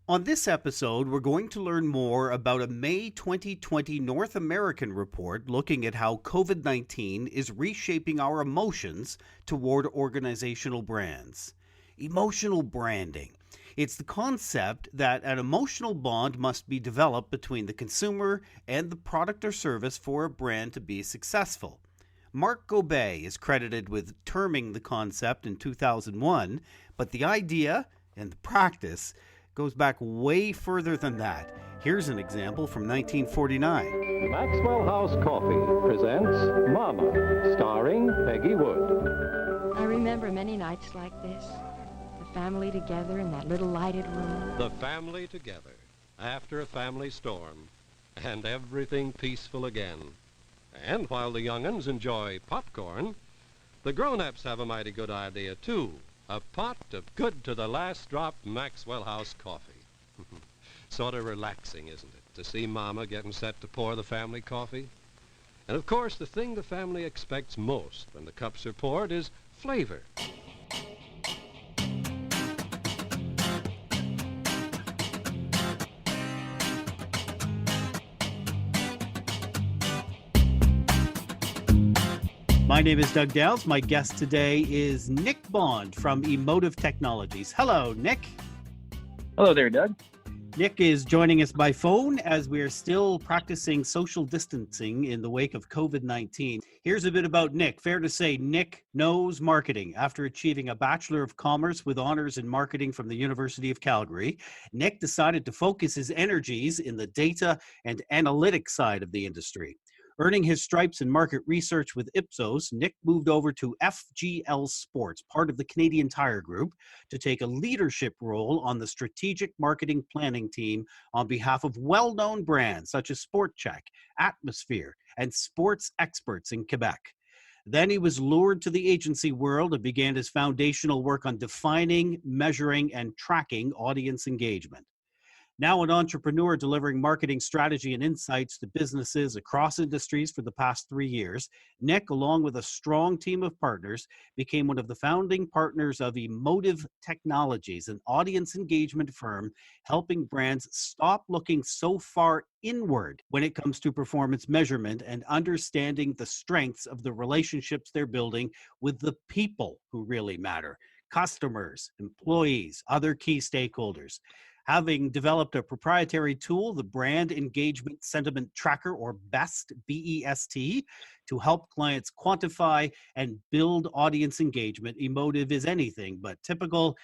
On this episode, we're going to learn more about a May 2020 North American report looking at how COVID-19 is reshaping our emotions toward organizational brands. Emotional branding. It's the concept that an emotional bond must be developed between the consumer and the product or service for a brand to be successful. Mark Gobet is credited with terming the concept in 2001, but the idea and the practice goes back way further than that. Here's an example from 1949. Maxwell House Coffee presents Mama, starring Peggy Wood. I remember many nights like this. The family together in that little lighted room. The family together after a family storm, and everything peaceful again. And while the young'uns enjoy popcorn, the grown-ups have a mighty good idea, too. A pot of good to the last drop Maxwell House coffee. Sort of relaxing, isn't it, to see Mama getting set to pour the family coffee? And of course, the thing the family expects most when the cups are poured is flavor. My name is Doug Downs. My guest today is Nick Bond from Emotive Technologies. Hello, Nick. Hello there, Doug. Nick is joining us by phone as we are still practicing social distancing in the wake of COVID-19. Here's a bit about Nick. Fair to say, Nick knows marketing. After achieving a Bachelor of Commerce with honors in marketing from the University of Calgary, Nick decided to focus his energies in the data and analytics side of the industry. Earning his stripes in market research with Ipsos, Nick moved over to FGL Sports, part of the Canadian Tire Group, to take a leadership role on the strategic marketing planning team on behalf of well-known brands such as Sport Check, Atmosphere, and Sports Experts in Quebec. Then he was lured to the agency world and began his foundational work on defining, measuring, and tracking audience engagement. Now an entrepreneur delivering marketing strategy and insights to businesses across industries for the past 3 years, Nick, along with a strong team of partners, became one of the founding partners of Emotive Technologies, an audience engagement firm helping brands stop looking so far inward when it comes to performance measurement and understanding the strengths of the relationships they're building with the people who really matter: customers, employees, other key stakeholders. Having developed a proprietary tool, the Brand Engagement Sentiment Tracker, or BEST, B-E-S-T, to help clients quantify and build audience engagement, Emotive is anything but typical,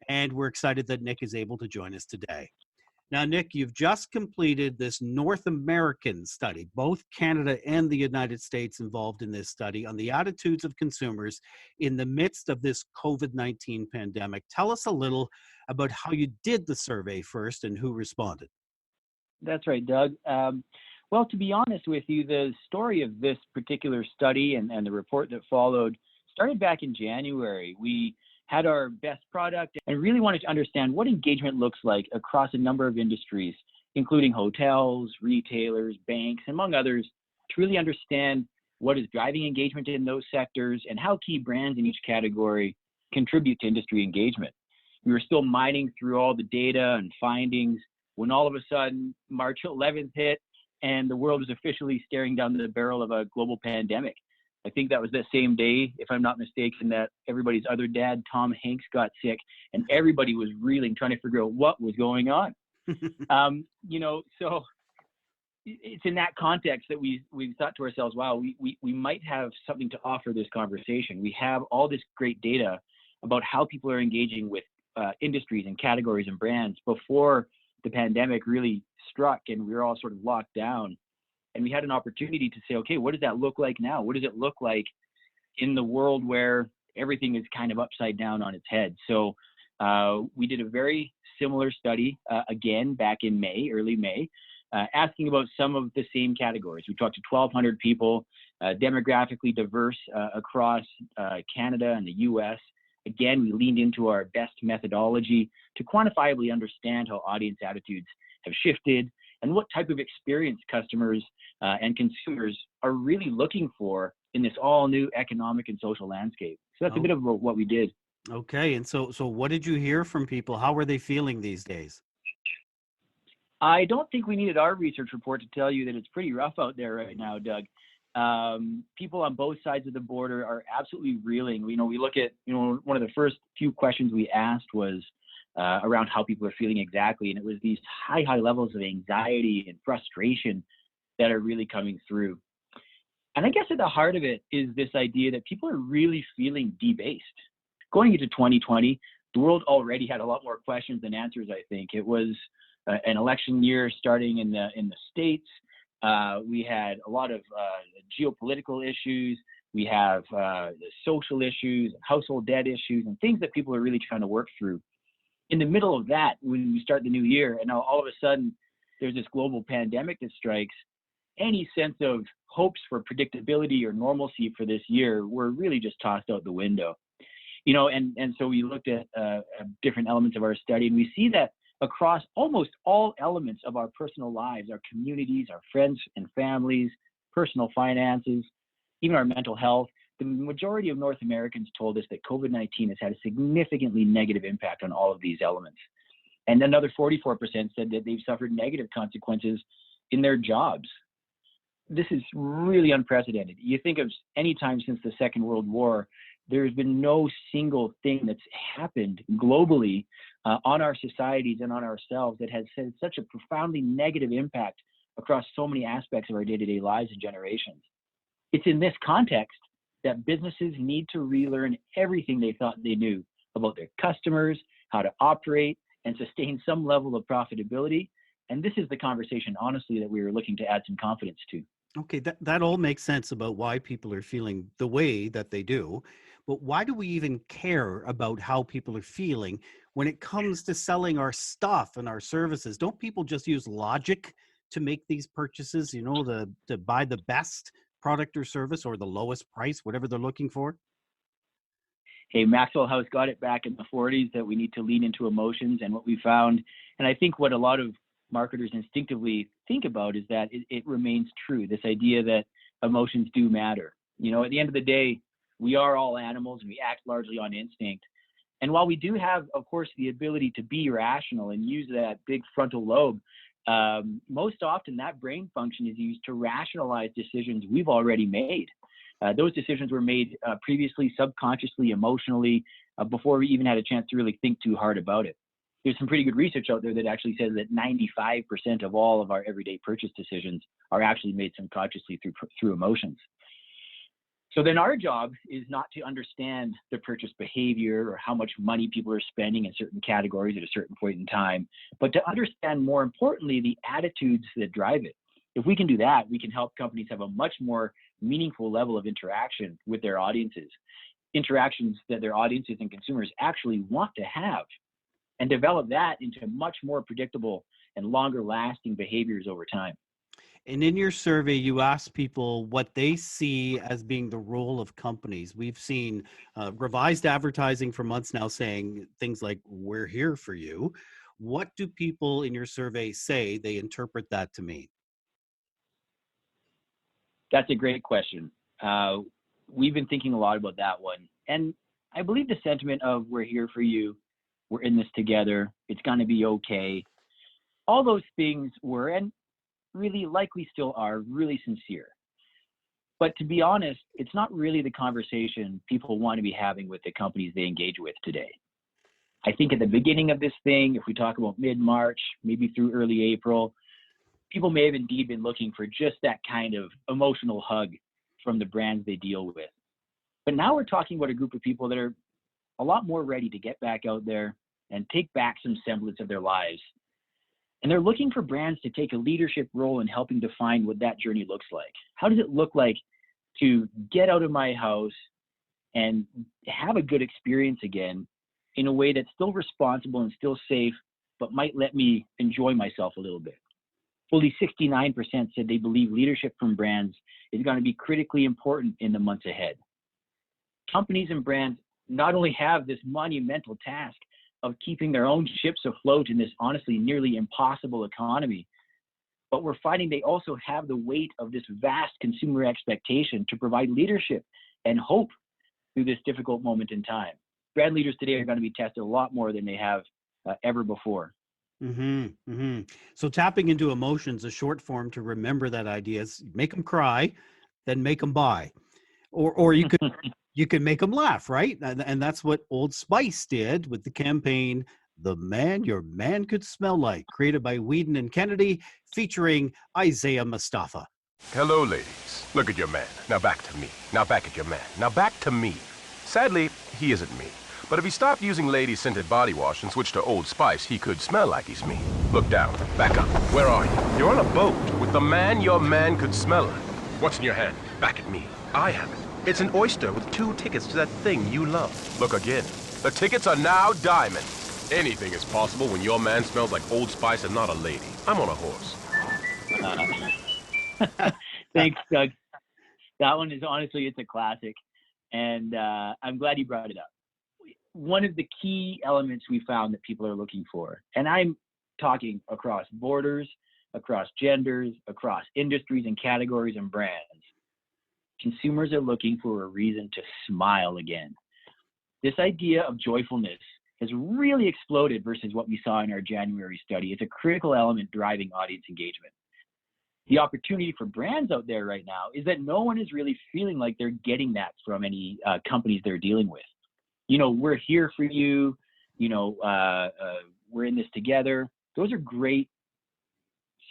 and we're excited that Nick is able to join us today. Now, Nick, you've just completed this North American study, both Canada and the United States involved in this study, on the attitudes of consumers in the midst of this COVID-19 pandemic. Tell us a little about how you did the survey first and who responded. That's right, Doug. Well, to be honest with you, the story of this particular study and the report that followed started back in January. We had our best product and really wanted to understand what engagement looks like across a number of industries, including hotels, retailers, banks, among others, to really understand what is driving engagement in those sectors and how key brands in each category contribute to industry engagement. We were still mining through all the data and findings when all of a sudden March 11th hit and the world was officially staring down the barrel of a global pandemic. I think that was that same day, if I'm not mistaken, that everybody's other dad, Tom Hanks, got sick, and everybody was reeling, trying to figure out what was going on. So it's in that context that we thought to ourselves, wow, we might have something to offer this conversation. We have all this great data about how people are engaging with industries and categories and brands before the pandemic really struck and we were all sort of locked down. And we had an opportunity to say, okay, what does that look like now? What does it look like in the world where everything is kind of upside down on its head? So we did a very similar study again back in May, early May, asking about some of the same categories. We talked to 1,200 people, demographically diverse across Canada and the US. Again, we leaned into our best methodology to quantifiably understand how audience attitudes have shifted and what type of experience customers and consumers are really looking for in this all new economic and social landscape. So that's a bit of what we did. Okay, and so what did you hear from people? How were they feeling these days? I don't think we needed our research report to tell you that it's pretty rough out there right now, Doug. People on both sides of the border are absolutely reeling. We look at, one of the first few questions we asked was around how people are feeling exactly. And it was these high levels of anxiety and frustration that are really coming through. And I guess at the heart of it is this idea that people are really feeling debased. Going into 2020, the world already had a lot more questions than answers, I think. It was an election year starting in the States. We had a lot of geopolitical issues. We have the social issues, household debt issues, and things that people are really trying to work through. In the middle of that, when we start the new year, and now all of a sudden there's this global pandemic that strikes, any sense of hopes for predictability or normalcy for this year were really just tossed out the window. And so we looked at different elements of our study, and we see that across almost all elements of our personal lives, our communities, our friends and families, personal finances, even our mental health, the majority of North Americans told us that COVID-19 has had a significantly negative impact on all of these elements. And another 44% said that they've suffered negative consequences in their jobs. This is really unprecedented. You think of any time since the Second World War, there's been no single thing that's happened globally on our societies and on ourselves that has had such a profoundly negative impact across so many aspects of our day-to-day lives and generations. It's in this context that businesses need to relearn everything they thought they knew about their customers, how to operate and sustain some level of profitability. And this is the conversation, honestly, that we were looking to add some confidence to. Okay, that all makes sense about why people are feeling the way that they do. But why do we even care about how people are feeling when it comes to selling our stuff and our services? Don't people just use logic to make these purchases, to buy the best product or service or the lowest price, whatever they're looking for? Hey, Maxwell House got it back in the 40s that we need to lean into emotions. And what we found, and I think what a lot of marketers instinctively think about is that it remains true. This idea that emotions do matter. At the end of the day, we are all animals and we act largely on instinct. And while we do have, of course, the ability to be rational and use that big frontal lobe, most often that brain function is used to rationalize decisions we've already made. Those decisions were made previously, subconsciously, emotionally, before we even had a chance to really think too hard about it. There's some pretty good research out there that actually says that 95% of all of our everyday purchase decisions are actually made subconsciously through emotions. So then our job is not to understand the purchase behavior or how much money people are spending in certain categories at a certain point in time, but to understand, more importantly, the attitudes that drive it. If we can do that, we can help companies have a much more meaningful level of interaction with their audiences, interactions that their audiences and consumers actually want to have, and develop that into much more predictable and longer lasting behaviors over time. And in your survey, you asked people what they see as being the role of companies. We've seen revised advertising for months now saying things like, "We're here for you." What do people in your survey say they interpret that to mean? That's a great question. We've been thinking a lot about that one. And I believe the sentiment of "we're here for you," "we're in this together," "it's going to be okay," all those things were, and really likely still are, really sincere. But to be honest, it's not really the conversation people want to be having with the companies they engage with today. I think at the beginning of this thing, if we talk about mid-March, maybe through early April, people may have indeed been looking for just that kind of emotional hug from the brands they deal with. But now we're talking about a group of people that are a lot more ready to get back out there and take back some semblance of their lives. And they're looking for brands to take a leadership role in helping define what that journey looks like. How does it look like to get out of my house and have a good experience again in a way that's still responsible and still safe, but might let me enjoy myself a little bit? Fully 69% said they believe leadership from brands is going to be critically important in the months ahead. Companies and brands not only have this monumental task of keeping their own ships afloat in this honestly nearly impossible economy, but we're finding they also have the weight of this vast consumer expectation to provide leadership and hope through this difficult moment in time. Brand leaders today are going to be tested a lot more than they have ever before. So tapping into emotions, a short form to remember that idea is make them cry, then make them buy, or you can make them laugh, right? And that's what Old Spice did with the campaign "The Man Your Man Could Smell Like," created by Whedon and Kennedy, featuring Isaiah Mustafa. Hello, ladies. Look at your man. Now back to me. Now back at your man. Now back to me. Sadly, he isn't me. But if he stopped using lady-scented body wash and switched to Old Spice, he could smell like he's me. Look down. Back up. Where are you? You're on a boat with the man your man could smell like. What's in your hand? Back at me. I have it. It's an oyster with 2 tickets to that thing you love. Look again. The tickets are now diamond. Anything is possible when your man smells like Old Spice and not a lady. I'm on a horse. Thanks, Doug. That one is honestly, it's a classic. And I'm glad you brought it up. One of the key elements we found that people are looking for, and I'm talking across borders, across genders, across industries and categories and brands, consumers are looking for a reason to smile again. This idea of joyfulness has really exploded versus what we saw in our January study. It's a critical element driving audience engagement. The opportunity for brands out there right now is that no one is really feeling like they're getting that from any companies they're dealing with. You know, we're here for you. You know, we're in this together. Those are great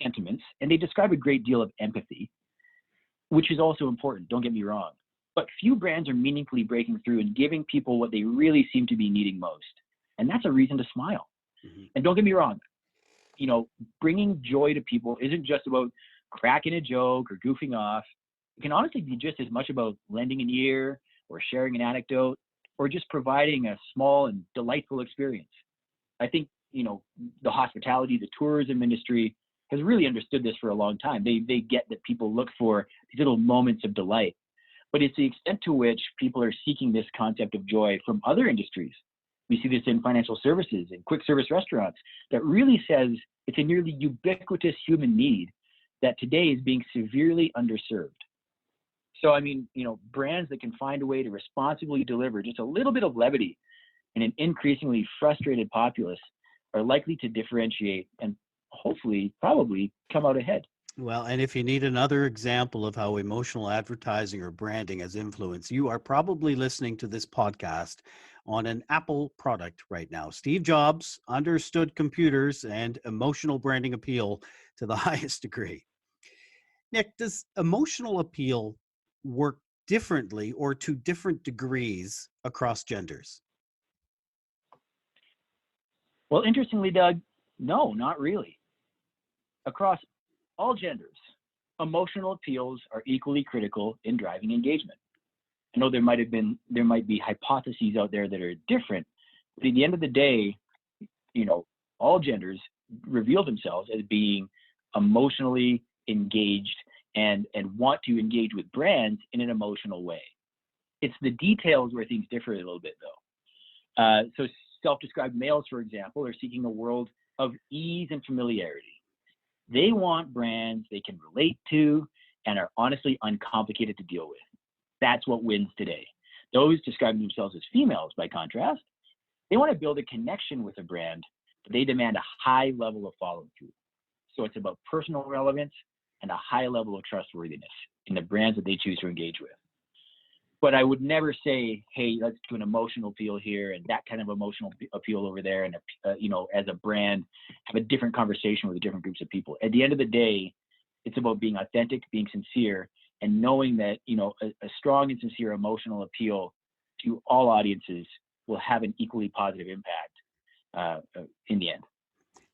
sentiments, and they describe a great deal of empathy, which is also important. Don't get me wrong. But few brands are meaningfully breaking through and giving people what they really seem to be needing most. And that's a reason to smile. And don't get me wrong. You know, bringing joy to people isn't just about cracking a joke or goofing off. It can honestly be just as much about lending an ear or sharing an anecdote or just providing a small and delightful experience. I think, you know, the hospitality, the tourism industry has really understood this for a long time. They get that people look for these little moments of delight. But it's the extent to which people are seeking this concept of joy from other industries. We see this in financial services and quick service restaurants that really says it's a nearly ubiquitous human need that today is being severely underserved. So, I mean, you know, brands that can find a way to responsibly deliver just a little bit of levity in an increasingly frustrated populace are likely to differentiate and hopefully, probably come out ahead. Well, and if you need another example of how emotional advertising or branding has influence, you are probably listening to this podcast on an Apple product right now. Steve Jobs understood computers and emotional branding appeal to the highest degree. Nick, does emotional appeal work differently or to different degrees across genders? Well, interestingly, Doug, no, not really. Across all genders, emotional appeals are equally critical in driving engagement. I know there might be hypotheses out there that are different, but at the end of the day, you know, all genders reveal themselves as being emotionally engaged and want to engage with brands in an emotional way. It's the details where things differ a little bit, though. So self-described males, for example, are seeking a world of ease and familiarity. They want brands they can relate to and are honestly uncomplicated to deal with. That's what wins today. Those describing themselves as females, by contrast, they want to build a connection with a brand, but they demand a high level of follow-through. So it's about personal relevance and a high level of trustworthiness in the brands that they choose to engage with. But I would never say, hey, let's do an emotional appeal here and that kind of emotional appeal over there. And, you know, as a brand, have a different conversation with different groups of people. At the end of the day, it's about being authentic, being sincere, and knowing that, you know, a strong and sincere emotional appeal to all audiences will have an equally positive impact in the end.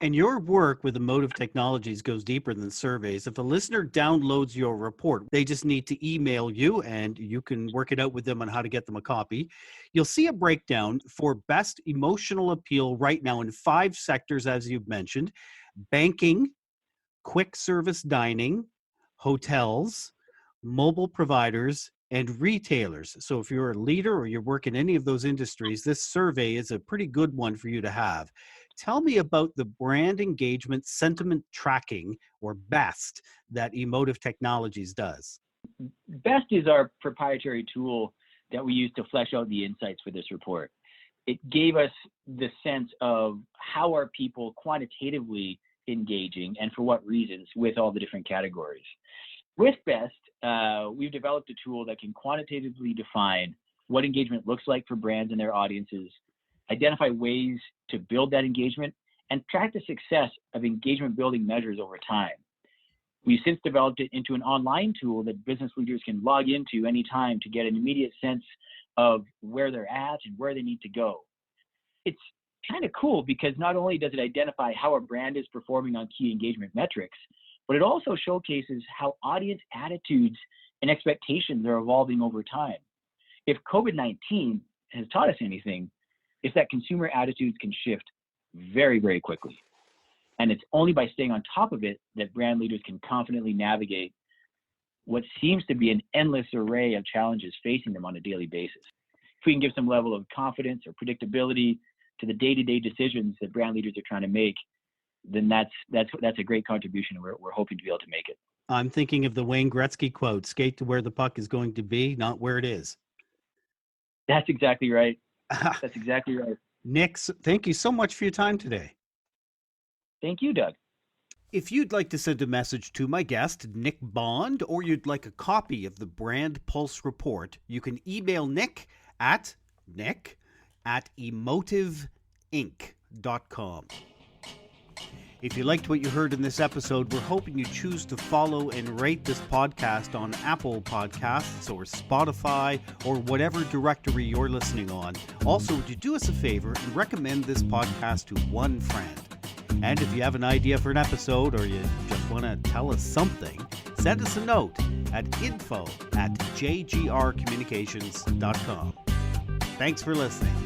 And your work with Emotive Technologies goes deeper than surveys. If a listener downloads your report, they just need to email you and you can work it out with them on how to get them a copy. You'll see a breakdown for best emotional appeal right now in 5 sectors, as you've mentioned: banking, quick service dining, hotels, mobile providers, and retailers. So if you're a leader or you work in any of those industries, this survey is a pretty good one for you to have. Tell me about the brand engagement sentiment tracking, or BEST, that Emotive Technologies does. BEST is our proprietary tool that we use to flesh out the insights for this report. it gave us the sense of how are people quantitatively engaging and for what reasons with all the different categories. With BEST, we've developed a tool that can quantitatively define what engagement looks like for brands and their audiences, identify ways to build that engagement, and track the success of engagement building measures over time. We've since developed it into an online tool that business leaders can log into anytime to get an immediate sense of where they're at and where they need to go. It's kind of cool because not only does it identify how a brand is performing on key engagement metrics, but it also showcases how audience attitudes and expectations are evolving over time. If COVID-19 has taught us anything, it's that consumer attitudes can shift very, very quickly. And it's only by staying on top of it that brand leaders can confidently navigate what seems to be an endless array of challenges facing them on a daily basis. If we can give some level of confidence or predictability to the day-to-day decisions that brand leaders are trying to make, then that's a great contribution, and we're hoping to be able to make it. I'm thinking of the Wayne Gretzky quote, skate to where the puck is going to be, not where it is. That's exactly right. That's exactly right. Nick, thank you so much for your time today. Thank you, Doug. If you'd like to send a message to my guest, Nick Bond, or you'd like a copy of the Brand Pulse Report, you can email Nick at emotiveinc.com. If you liked what you heard in this episode, we're hoping you choose to follow and rate this podcast on Apple Podcasts or Spotify or whatever directory you're listening on. Also, would you do us a favor and recommend this podcast to one friend? And if you have an idea for an episode or you just want to tell us something, send us a note at info@jgrcommunications.com. Thanks for listening.